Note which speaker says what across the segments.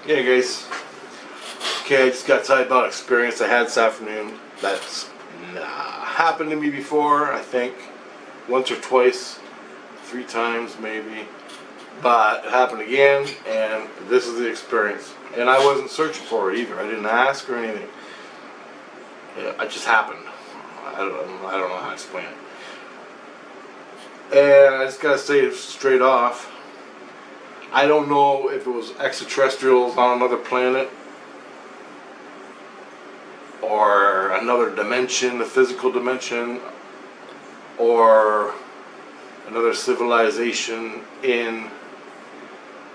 Speaker 1: Yeah, guys. Okay, I just got to tell you about an experience I had this afternoon that's happened to me before, I think. Once or twice, 3 times maybe. But it happened again, and this is the experience. And I wasn't searching for it either. I didn't ask or anything. It just happened. I don't know how to explain it. And I just got to say it straight off. I don't know if it was extraterrestrials on another planet or another dimension, a physical dimension, or another civilization in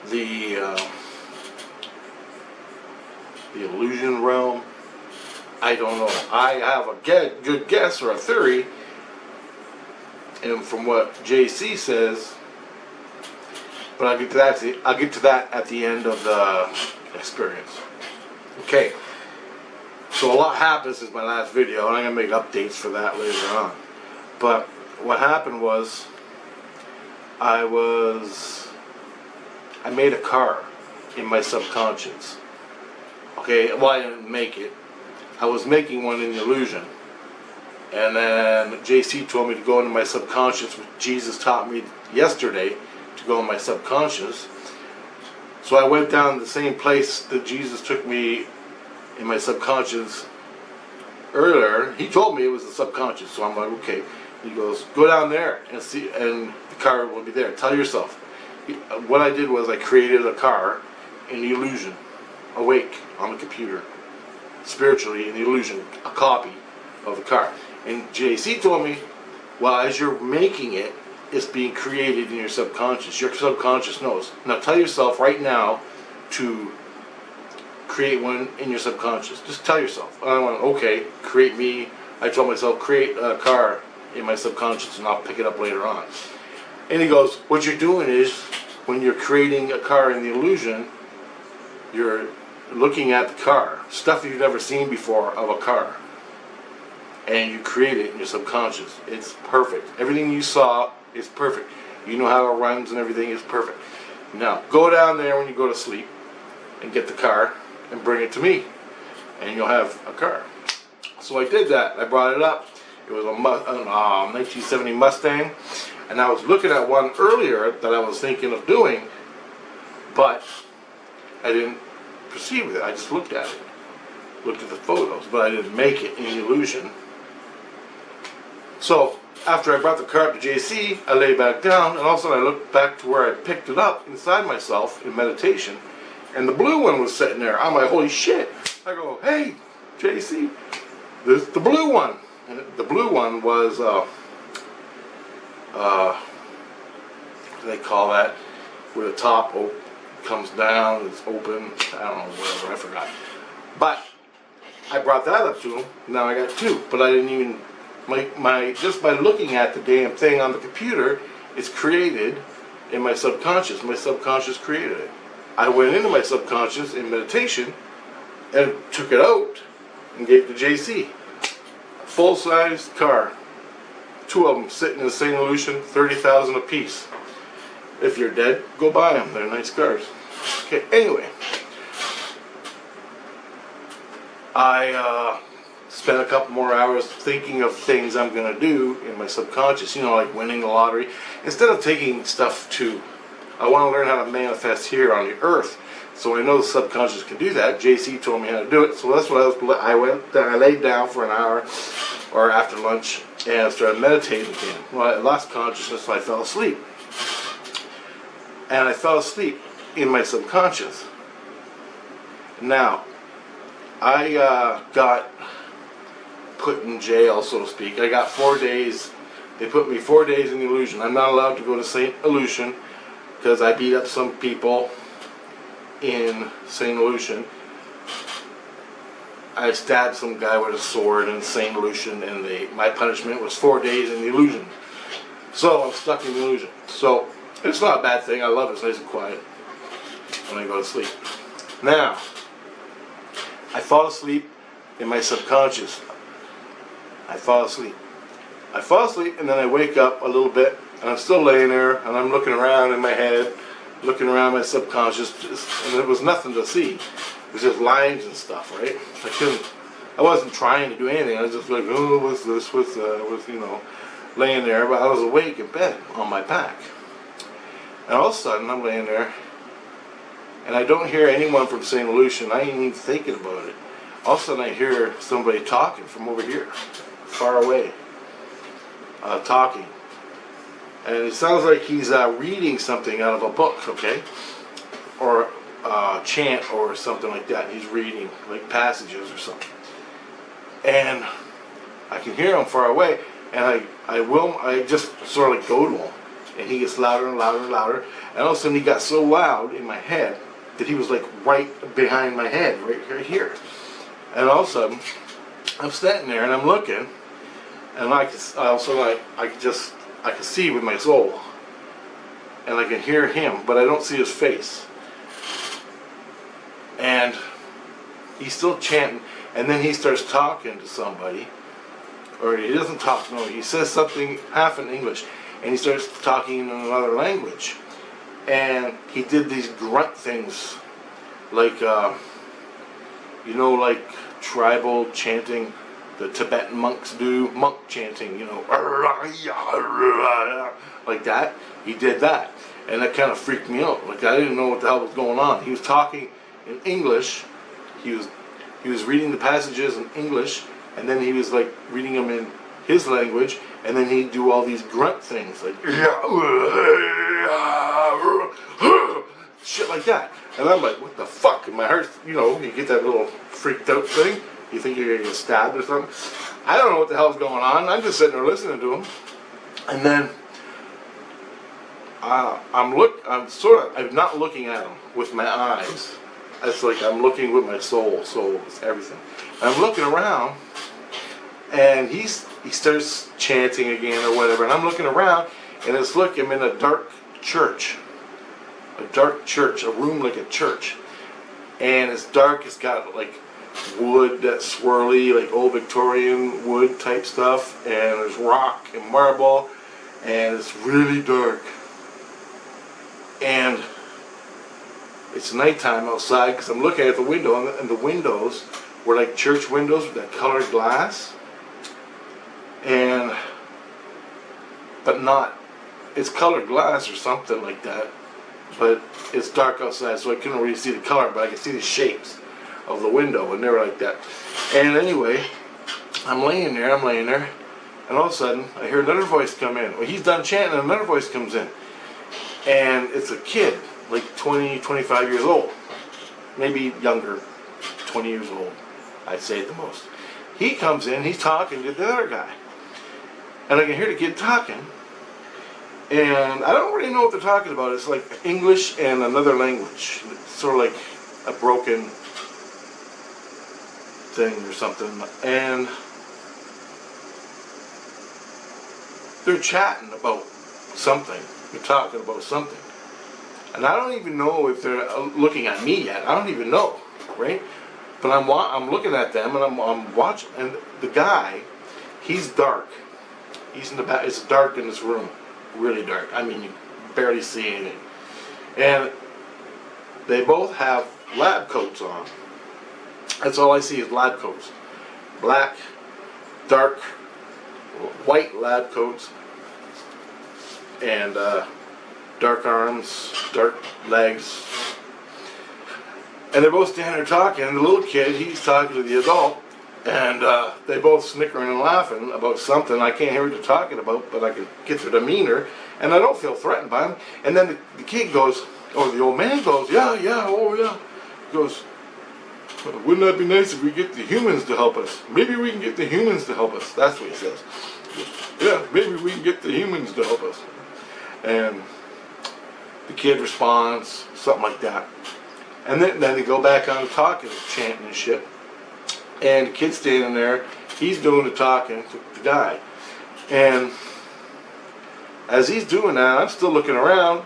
Speaker 1: the illusion realm. I don't know. I have a good guess or a theory, and from what JC says, but I'll get to that at the end of the experience. Okay. So a lot happened since my last video, and I'm gonna make updates for that later on. But what happened was, I made a car in my subconscious. Okay, well, I didn't make it. I was making one in the illusion. And then JC told me to go into my subconscious, which Jesus taught me yesterday to go in my subconscious. So I went down the same place that Jesus took me in my subconscious earlier. He told me it was the subconscious, so I'm like, okay. He goes, go down there and see, and the car will be there. Tell yourself. What I did was I created a car in the illusion, awake on the computer, spiritually in the illusion, a copy of the car. And JC told me, well, as you're making it, it's being created in your subconscious. Your subconscious knows. Now tell yourself right now to create one in your subconscious. Just tell yourself. I went, okay, create me. I told myself, create a car in my subconscious and I'll pick it up later on. And he goes, what you're doing is, when you're creating a car in the illusion, you're looking at the car, stuff you've never seen before of a car, and you create it in your subconscious. It's perfect. Everything you saw is perfect. You know how it runs and everything is perfect. Now, go down there when you go to sleep and get the car and bring it to me, and you'll have a car. So I did that. I brought it up. It was a 1970 Mustang, and I was looking at one earlier that I was thinking of doing, but I didn't proceed with it. I just looked at it, looked at the photos, but I didn't make it in the illusion. So after I brought the car up to JC, I lay back down, and all of a sudden I looked back to where I picked it up inside myself in meditation, and the blue one was sitting there. I'm like, holy shit. I go, hey, JC, this is the blue one. And the blue one was, what do they call that? Where the top comes down, it's open, I don't know, whatever, I forgot. But I brought that up to him, now I got 2. But I didn't even, just by looking at the damn thing on the computer, it's created in my subconscious. My subconscious created it. I went into my subconscious in meditation and took it out and gave it to JC. Full-size car, 2 of them sitting in the same illusion, $30,000 a piece. If you're dead, go buy them. They're nice cars. Okay. Anyway, I spent a couple more hours thinking of things I'm gonna do in my subconscious. You know, like winning the lottery. Instead of taking stuff I want to learn how to manifest here on the earth. So I know the subconscious can do that. JC told me how to do it. So that's what I laid down for an hour or after lunch and started meditating again. Well, I lost consciousness, so I fell asleep. And I fell asleep in my subconscious. Now, I got put in jail, so to speak. I got 4 days. They put me 4 days in the illusion. I'm not allowed to go to St. Illusion because I beat up some people in St. Lucian. I stabbed some guy with a sword in St. Lucian, and my punishment was 4 days in the illusion. So I'm stuck in the illusion. So it's not a bad thing. I love it. It's nice and quiet when I go to sleep. Now, I fall asleep in my subconscious. I fall asleep, and then I wake up a little bit, and I'm still laying there, and I'm looking around in my head, looking around my subconscious, and there was nothing to see. It was just lines and stuff, right? I wasn't trying to do anything. I was just like, oh, what's this? What's laying there. But I was awake in bed on my back. And all of a sudden, I'm laying there, and I don't hear anyone from St. Lucia. I ain't even thinking about it. All of a sudden, I hear somebody talking from over here, far away, talking. And it sounds like he's reading something out of a book, okay? Or chant or something like that. He's reading, like passages or something. And I can hear him far away, and I just sort of like go to him. And he gets louder and louder and louder. And all of a sudden he got so loud in my head that he was like right behind my head, right here. And all of a sudden, I'm standing there and I'm looking, and I can see with my soul, and I can hear him, but I don't see his face. And he's still chanting, and then he starts talking to somebody, or he doesn't talk, no, he says something half in English, and he starts talking in another language. And he did these grunt things, like, like tribal chanting, the Tibetan monks do, monk chanting, like that. He did that. And that kind of freaked me out. Like, I didn't know what the hell was going on. He was talking in English. He was reading the passages in English, and then he was like reading them in his language, and then he'd do all these grunt things, like shit like that. And I'm like, what the fuck? And my heart, you get that little freaked out thing. You think you're gonna get stabbed or something. I don't know what the hell's going on. I'm just sitting there listening to him. And then I'm not looking at him with my eyes. It's like I'm looking with my soul. Soul is everything. And I'm looking around, and he starts chanting again or whatever. And I'm looking around, and I'm in a dark church. A room like a church. And it's dark. It's got like wood that's swirly, like old Victorian wood type stuff, and there's rock and marble, and it's really dark. And it's nighttime outside because I'm looking at the window, and the windows were like church windows with that colored glass, but it's colored glass or something like that, but it's dark outside, so I couldn't really see the color, but I could see the shapes of the window, and they were like that. And anyway, I'm laying there, and all of a sudden, I hear another voice come in. Well, he's done chanting, and another voice comes in. And it's a kid, like 20, 25 years old. Maybe younger, 20 years old, I'd say at the most. He comes in, he's talking to the other guy. And I can hear the kid talking. And I don't really know what they're talking about. It's like English and another language. It's sort of like a broken thing or something. And they're chatting about something. They're talking about something. And I don't even know if they're looking at me yet. I don't even know, right? But I'm looking at them, and I'm watching. And the guy, he's dark. He's in the back. It's dark in this room. Really dark. I mean, you barely see anything. And they both have lab coats on. That's all I see is lab coats. Black, dark, white lab coats. And dark arms, dark legs. And they're both standing there talking. And the little kid, he's talking to the adult. And they both snickering and laughing about something. I can't hear what they're talking about, but I can get their demeanor. And I don't feel threatened by them. And then the kid goes, or the old man goes, yeah, oh yeah. He goes, wouldn't that be nice if we get the humans to help us? Maybe we can get the humans to help us. That's what he says. Yeah, maybe we can get the humans to help us. And the kid responds, something like that. And then they go back on talking, chanting and shit. And the kid's standing there, he's doing the talking to the guy. And as he's doing that, I'm still looking around.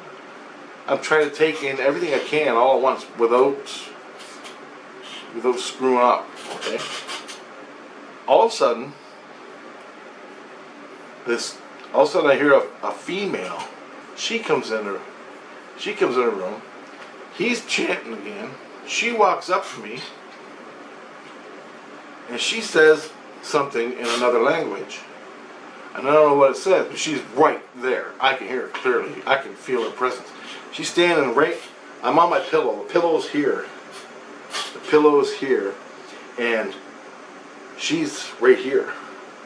Speaker 1: I'm trying to take in everything I can all at once without screwing up, okay? All of a sudden I hear a female. She comes in there, She comes in the room. He's chanting again. She walks up to me, and she says something in another language. And I don't know what it says, but she's right there. I can hear her clearly. I can feel her presence. She's standing right, I'm on my pillow. The pillow's here. The pillow is here. And she's right here,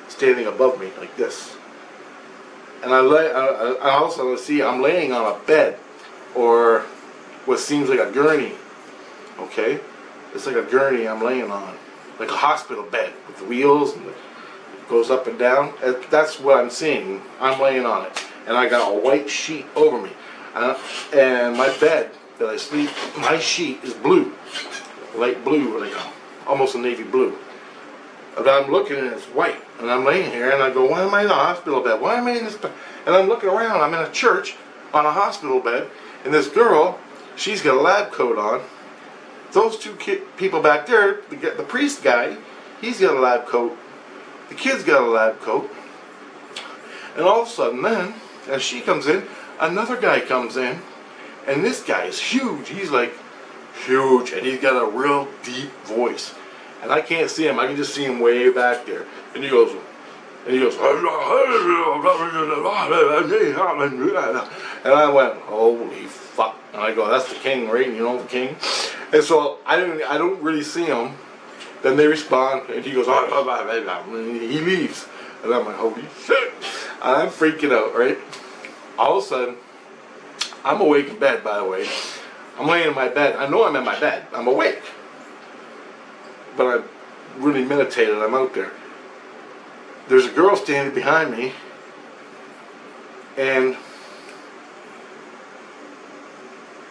Speaker 1: standing above me like this. And I also see I'm laying on a bed, or what seems like a gurney. Okay? It's like a gurney I'm laying on. Like a hospital bed with wheels and it goes up and down. That's what I'm seeing. I'm laying on it. And I got a white sheet over me. And my bed that I sleep, my sheet is blue. Light blue, like almost a navy blue. And I'm looking and it's white. And I'm laying here and I go, why am I in a hospital bed? Why am I in this bed? And I'm looking around. I'm in a church on a hospital bed. And this girl, she's got a lab coat on. Those two people back there, the priest guy, he's got a lab coat. The kid's got a lab coat. And all of a sudden then, as she comes in, another guy comes in. And this guy is huge. He's like huge. And he's got a real deep voice. And I can't see him. I can just see him way back there. And he goes, and I went, holy fuck. And I go, that's the king, right? You know the king? And so I don't really see him. Then they respond, and he goes, and he leaves. And I'm like, holy shit. And I'm freaking out, right? All of a sudden, I'm awake in bed, by the way. I'm laying in my bed. I know I'm in my bed. I'm awake. But I'm really meditated. I'm out there. There's a girl standing behind me, and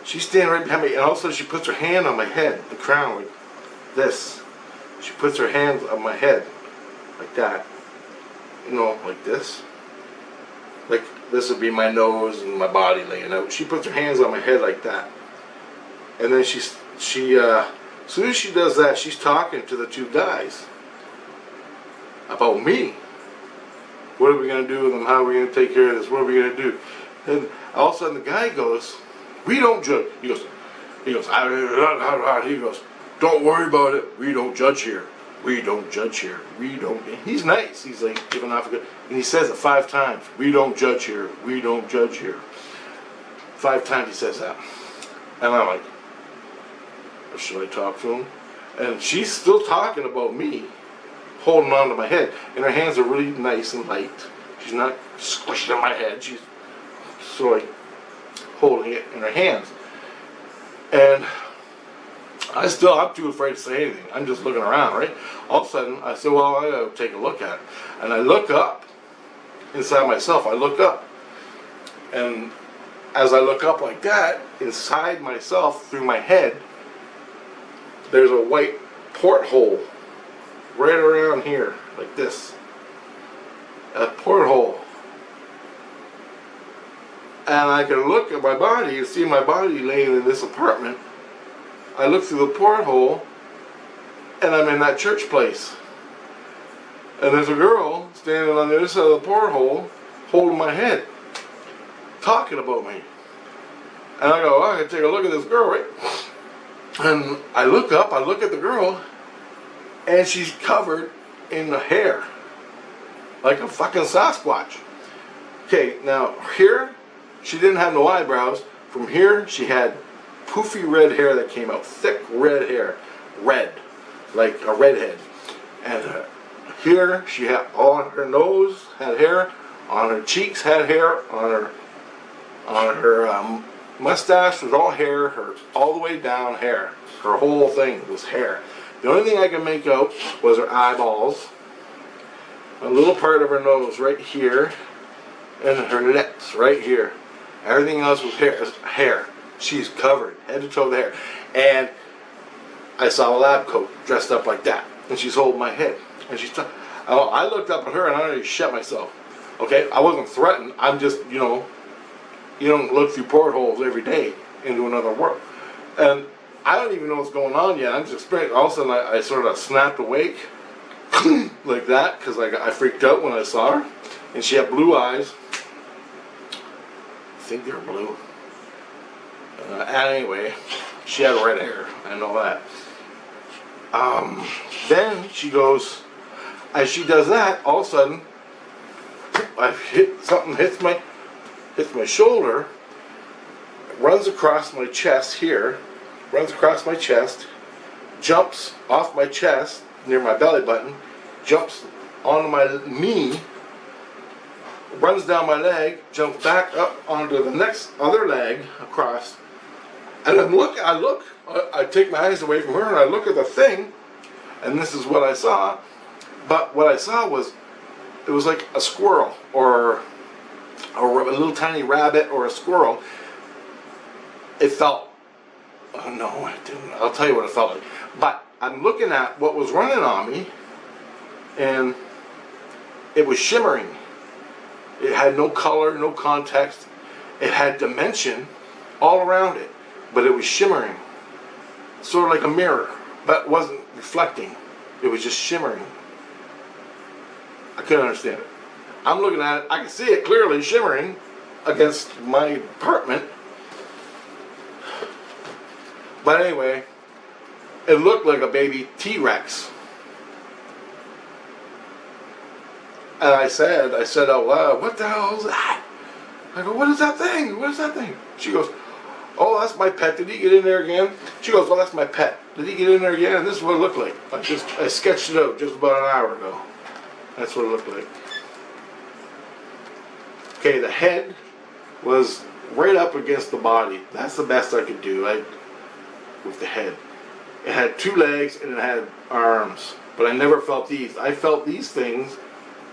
Speaker 1: she's standing right behind me, and all of a sudden she puts her hand on my head, the crown, like this. She puts her hand on my head, like that. You know, like this. Like this would be my nose and my body laying out. She puts her hands on my head like that. And then as soon as she does that, she's talking to the two guys about me. What are we going to do with them? How are we going to take care of this? What are we going to do? And all of a sudden the guy goes, we don't judge. He goes, don't worry about it. We don't judge here. We don't judge here. We don't. He's nice. He's like giving off a good, and he says it 5 times. We don't judge here. We don't judge here. 5 times he says that. And I'm like, should I talk to him? And she's still talking about me, holding on to my head. And her hands are really nice and light. She's not squishing on my head. She's sort of holding it in her hands. And I'm too afraid to say anything. I'm just looking around, right? All of a sudden, I said, well, I gotta take a look at it. And I look up inside myself. I look up. And as I look up like that, inside myself, through my head, there's a white porthole right around here, like this. A porthole. And I can look at my body and see my body laying in this apartment. I look through the porthole, and I'm in that church place. And there's a girl standing on the other side of the porthole, holding my head, talking about me. And I go, oh, I can take a look at this girl, right? And I look up, I look at the girl, and she's covered in the hair, like a fucking Sasquatch. Okay, now here, she didn't have no eyebrows. From here, she had poofy red hair that came out, thick red hair, red, like a redhead. And here, she had, on her nose had hair, on her cheeks had hair, on her mustache was all hair, her all the way down hair. Her whole thing was hair. The only thing I could make out was her eyeballs, a little part of her nose right here, and her lips right here. Everything else was hair. She's covered head to toe with hair. And I saw a lab coat dressed up like that. And she's holding my head. And I looked up at her and I nearly shut myself. Okay, I wasn't threatened. I'm just, you know, you don't look through portholes every day into another world. And I don't even know what's going on yet. I'm just experiencing. All of a sudden I sort of snapped awake like that because I freaked out when I saw her. And she had blue eyes. I think they were blue. Anyway, she had red hair. I know that. Then she goes, as she does that, all of a sudden, something hits my shoulder, runs across my chest here, runs across my chest, jumps off my chest near my belly button, jumps onto my knee, runs down my leg, jumps back up onto the next other leg across, and I take my eyes away from her and I look at the thing, and this is what I saw. But what I saw was, it was like a squirrel or a little tiny rabbit or a squirrel. It felt, oh no, it didn't. I'll tell you what it felt like. But I'm looking at what was running on me, and it was shimmering. It had no color, no context. It had dimension all around it, but it was shimmering. Sort of like a mirror, but wasn't reflecting. It was just shimmering. I couldn't understand it. I'm looking at it, I can see it clearly shimmering against my apartment. But anyway, it looked like a baby T-Rex. And I said out loud, what the hell is that? I go, what is that thing? What is that thing? She goes, oh, that's my pet. Did he get in there again? She goes, well, that's my pet. Did he get in there again? And this is what it looked like. I sketched it out just about an hour ago. That's what it looked like. Okay, the head was right up against the body. That's the best I could do with the head. It had two legs and it had arms. But I never felt these. I felt these things,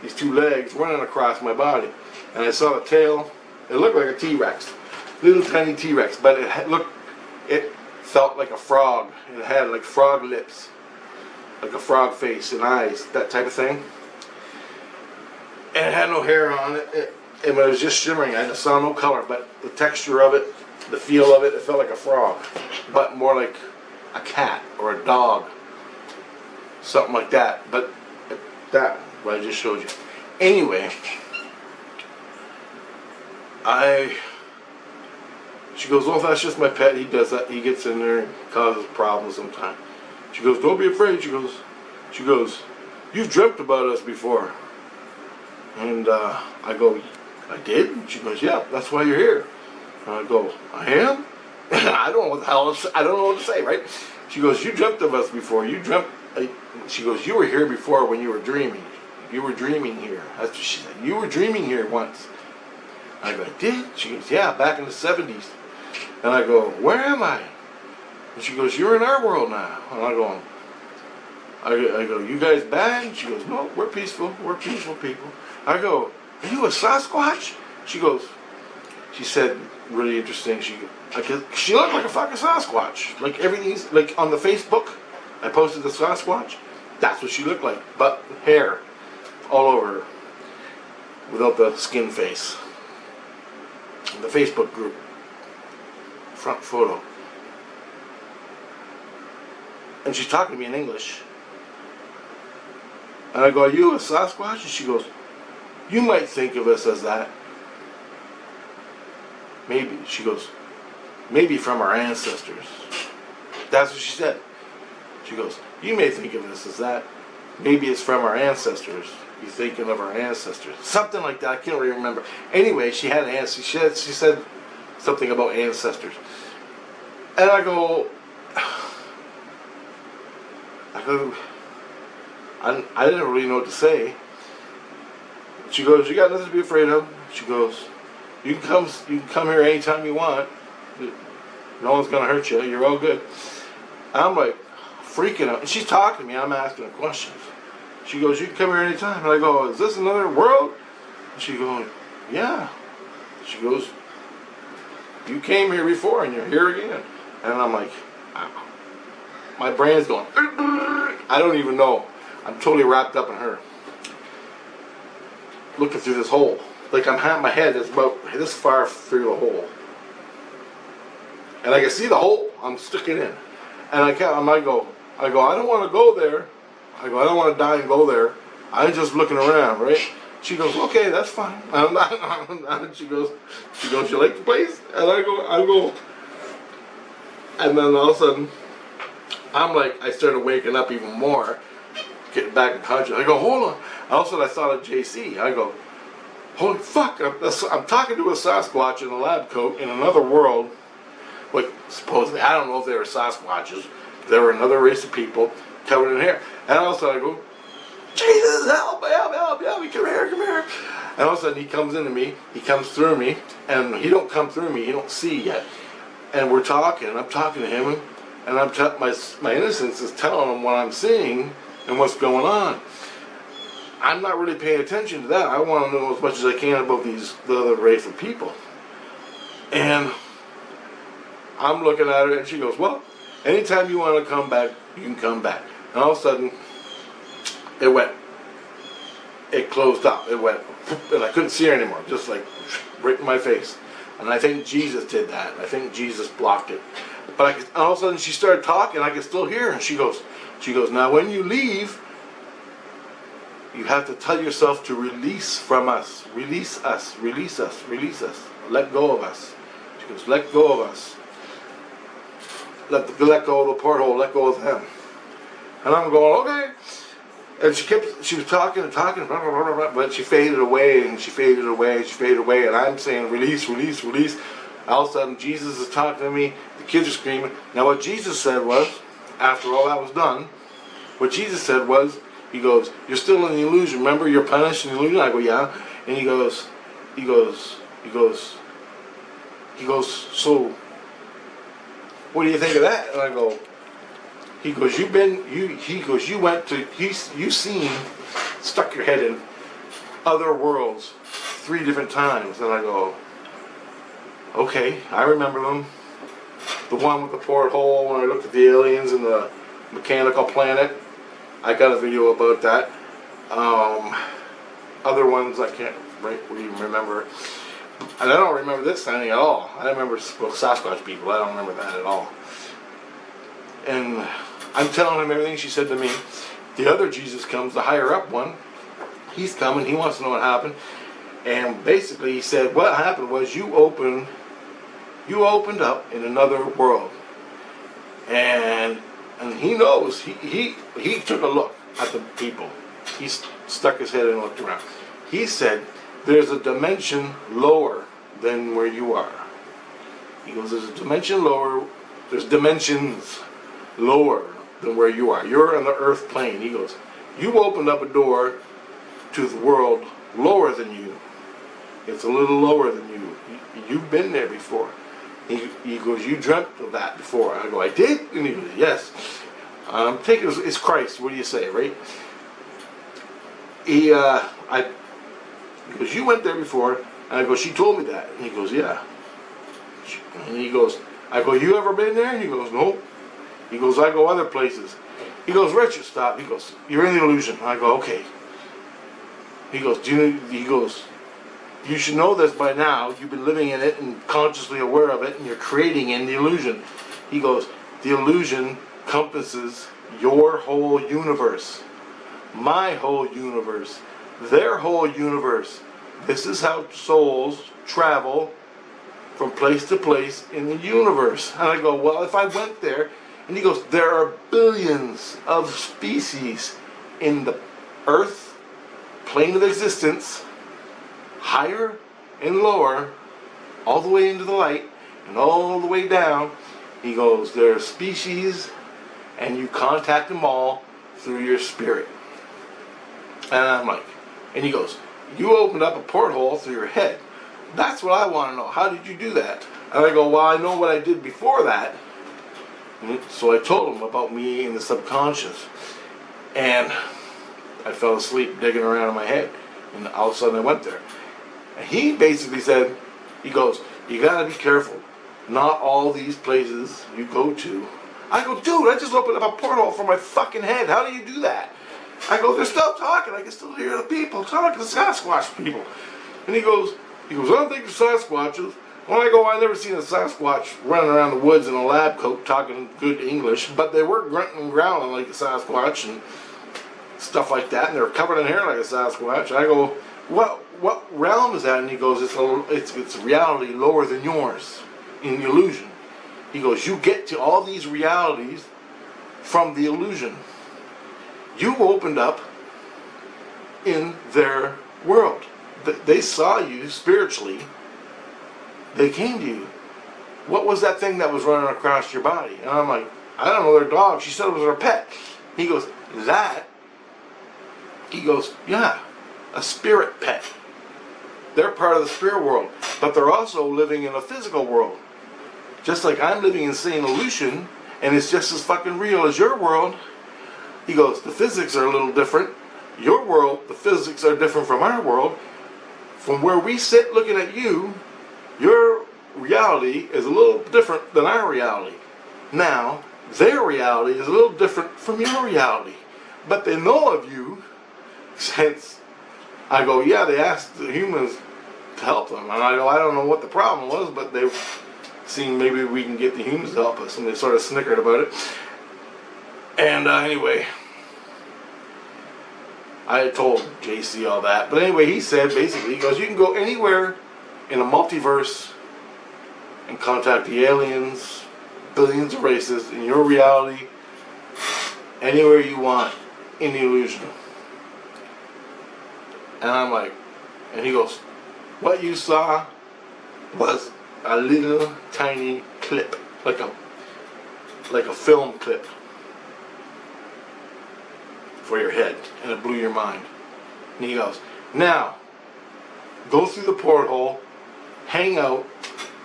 Speaker 1: these two legs, running across my body. And I saw the tail. It looked like a T-Rex. Little tiny T-Rex. But it felt like a frog. It had like frog lips. Like a frog face and eyes. That type of thing. And it had no hair on it. It was just shimmering. I just saw no color, but the texture of it, the feel of it, it felt like a frog, but more like a cat or a dog, something like that. But that, what I just showed you. Anyway, she goes, oh, that's just my pet. He does that. He gets in there and causes problems sometimes. She goes, don't be afraid. She goes, you've dreamt about us before. And I go, I did? And she goes, yeah, that's why you're here. And I go, I am? I don't know what the hell, I don't know what to say, right? She goes, you dreamt of us before. She goes, you were here before when you were dreaming. You were dreaming here. That's what she said. You were dreaming here once. I go, I did? She goes, yeah, back in the 70s. And I go, where am I? And she goes, you're in our world now. And I go, you guys bad? She goes, no, we're peaceful. We're peaceful people. I go, are you a Sasquatch? She said, really interesting. She looked like a fucking Sasquatch. Like everything's, like on the Facebook, I posted the Sasquatch. That's what she looked like. But hair all over her. Without the skin face. The Facebook group. Front photo. And she's talking to me in English. And I go, are you a Sasquatch? And she goes, you might think of us as that. Maybe. She goes, maybe from our ancestors. That's what she said. She goes, you may think of us as that. Maybe it's from our ancestors. You're thinking of our ancestors. Something like that. I can't really remember. Anyway, she had an answer. She said something about ancestors. And I go, I didn't really know what to say. She goes, you got nothing to be afraid of. She goes, you can come here anytime you want. No one's gonna hurt you. You're all good. And I'm like freaking out. And she's talking to me. I'm asking her questions. She goes, you can come here anytime. And I go, is this another world? And she goes, yeah. She goes, you came here before and you're here again. And I'm like, ow. My brain's going, I don't even know. I'm totally wrapped up in her. Looking through this hole. Like my head is about this far through the hole. And I can see the hole. I'm sticking in. And I go, I don't want to go there. I go, I don't want to die and go there. I'm just looking around, right? She goes, okay, that's fine. She goes, you like the place? And I go, And then all of a sudden, I'm like, I started waking up even more, getting back in conscious. I go, hold on. And all of a sudden I thought of JC. I go, holy fuck, I'm talking to a Sasquatch in a lab coat in another world. Like, supposedly, I don't know if they were Sasquatches. They were another race of people covered in hair. And all of a sudden I go, Jesus, help me, help me, come here. And all of a sudden he comes into me, he comes through me, and he don't come through me, he don't see yet. And we're talking, and I'm talking to him, and my innocence is telling him what I'm seeing and what's going on. I'm not really paying attention to that. I want to know as much as I can about the other race of people. And I'm looking at her, and she goes, well, anytime you want to come back, you can come back. And all of a sudden, it closed up. It went, and I couldn't see her anymore, just like right in my face. And I think Jesus did that. I think Jesus blocked it. But all of a sudden she started talking, I could still hear her. And she goes, now when you leave, you have to tell yourself to release from us. Release us, release us, release us. Let go of us. She goes, let go of us. Let go of the porthole, let go of them. And I'm going, okay. And she was talking and talking, blah, blah, blah, blah, but she faded away, and she faded away, and she faded away, and I'm saying, release, release, release. All of a sudden, Jesus is talking to me, the kids are screaming. Now what Jesus said was, after all that was done, what Jesus said was, he goes, you're still in the illusion, remember, you're punished in the illusion? I go, yeah. And he goes, so, what do you think of that? And I go, he goes, you stuck your head in other worlds 3 different times. And I go, okay, I remember them. The one with the porthole, when I looked at the aliens and the mechanical planet, I got a video about that. Other ones I can't really remember. And I don't remember this thing at all. I remember Sasquatch people, I don't remember that at all. And I'm telling him everything she said to me. The other Jesus comes, the higher up one. He's coming, he wants to know what happened. And basically he said, what happened was you opened up in another world. And he knows, he took a look at the people. He stuck his head and looked around. He said, there's a dimension lower than where you are. He goes, there's a dimension lower, there's dimensions lower than where you are. You're on the earth plane. He goes, you opened up a door to the world lower than you. It's a little lower than you. You've been there before. He goes, you dreamt of that before. I go, I did? And he goes, yes. Take it as Christ. What do you say, right? He goes, you went there before. And I go, she told me that. And he goes, yeah. And he goes, I go, you ever been there? And he goes, no. He goes, I go other places. He goes, Richard, stop. He goes, you're in the illusion. I go, okay. He goes, you should know this by now. You've been living in it and consciously aware of it, and you're creating in the illusion. He goes, the illusion encompasses your whole universe, my whole universe, their whole universe. This is how souls travel from place to place in the universe. And I go, well, if I went there, and he goes, there are billions of species in the earth, plane of existence, higher and lower, all the way into the light, and all the way down. He goes, there are species, and you contact them all through your spirit. And I'm like, and he goes, you opened up a porthole through your head. That's what I want to know. How did you do that? And I go, well, I know what I did before that. So I told him about me in the subconscious. And I fell asleep digging around in my head. And all of a sudden I went there. And he basically said, he goes, you got to be careful. Not all these places you go to. I go, dude, I just opened up a porthole for my fucking head. How do you do that? I go, they're still talking. I can still hear the people talking, the Sasquatch people. And he goes, I don't think they're Sasquatches. When I go, I never seen a Sasquatch running around the woods in a lab coat talking good English, but they were grunting and growling like a Sasquatch and stuff like that, and they're covered in hair like a Sasquatch. I go, what realm is that? And he goes, it's reality lower than yours in the illusion. He goes, you get to all these realities from the illusion. You opened up in their world. They saw you spiritually. They came to you. What was that thing that was running across your body? And I'm like, I don't know, their dog. She said it was her pet. He goes, that? He goes, yeah, a spirit pet. They're part of the spirit world, but they're also living in a physical world. Just like I'm living in same illusion, and it's just as fucking real as your world. He goes, the physics are a little different. Your world, the physics are different from our world. From where we sit looking at you, your reality is a little different than our reality. Now, their reality is a little different from your reality. But they know of you since I go, yeah, they asked the humans to help them. And I go, I don't know what the problem was, but they've seen maybe we can get the humans to help us. And they sort of snickered about it. And anyway, I told JC all that. But anyway, he said, basically, he goes, you can go anywhere in a multiverse and contact the aliens, billions of races, in your reality, anywhere you want, in the illusion. And I'm like, and he goes, what you saw was a little tiny clip, like a film clip for your head, and it blew your mind. And he goes, now, go through the porthole, hang out,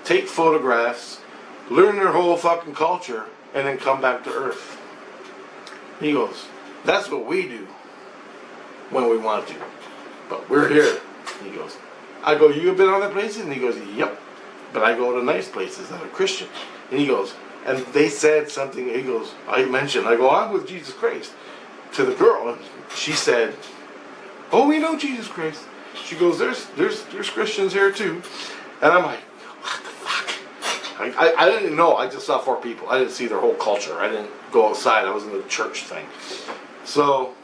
Speaker 1: take photographs, learn their whole fucking culture, and then come back to Earth. He goes, that's what we do when we want to. But we're here. He goes, I go, you have been other places? And he goes, yep. But I go to nice places that are Christian. And he goes, and they said something, he goes, I mentioned, I go, I'm with Jesus Christ. To the girl, and she said, oh, we know Jesus Christ. She goes, there's Christians here too. And I'm like, what the fuck? I didn't know. I just saw 4 people. I didn't see their whole culture. I didn't go outside. I was in the church thing. So,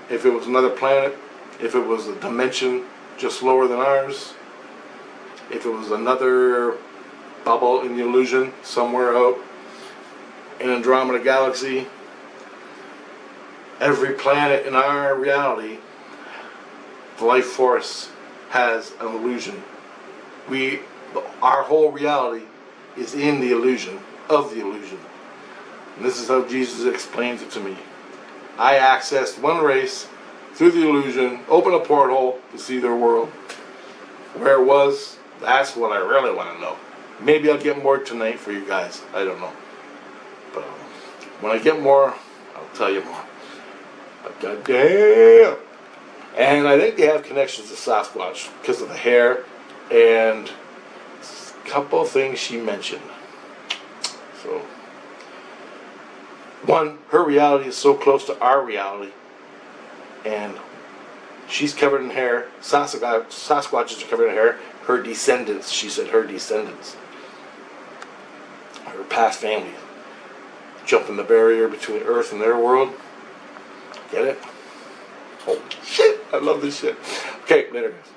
Speaker 1: if it was another planet, if it was a dimension just lower than ours, if it was another bubble in the illusion somewhere out in Andromeda Galaxy, every planet in our reality, the life force has an illusion. Our whole reality is in the illusion of the illusion. And this is how Jesus explains it to me. I accessed one race through the illusion, opened a porthole to see their world. Where it was, that's what I really want to know. Maybe I'll get more tonight for you guys. I don't know. But when I get more, I'll tell you more. But goddamn. And I think they have connections to Sasquatch because of the hair and a couple things she mentioned. So, one, her reality is so close to our reality. And she's covered in hair. Sasquatches are covered in hair. Her descendants, she said her descendants. Her past family. Jumping the barrier between Earth and their world. Get it? Holy shit, I love this shit. Okay, later guys.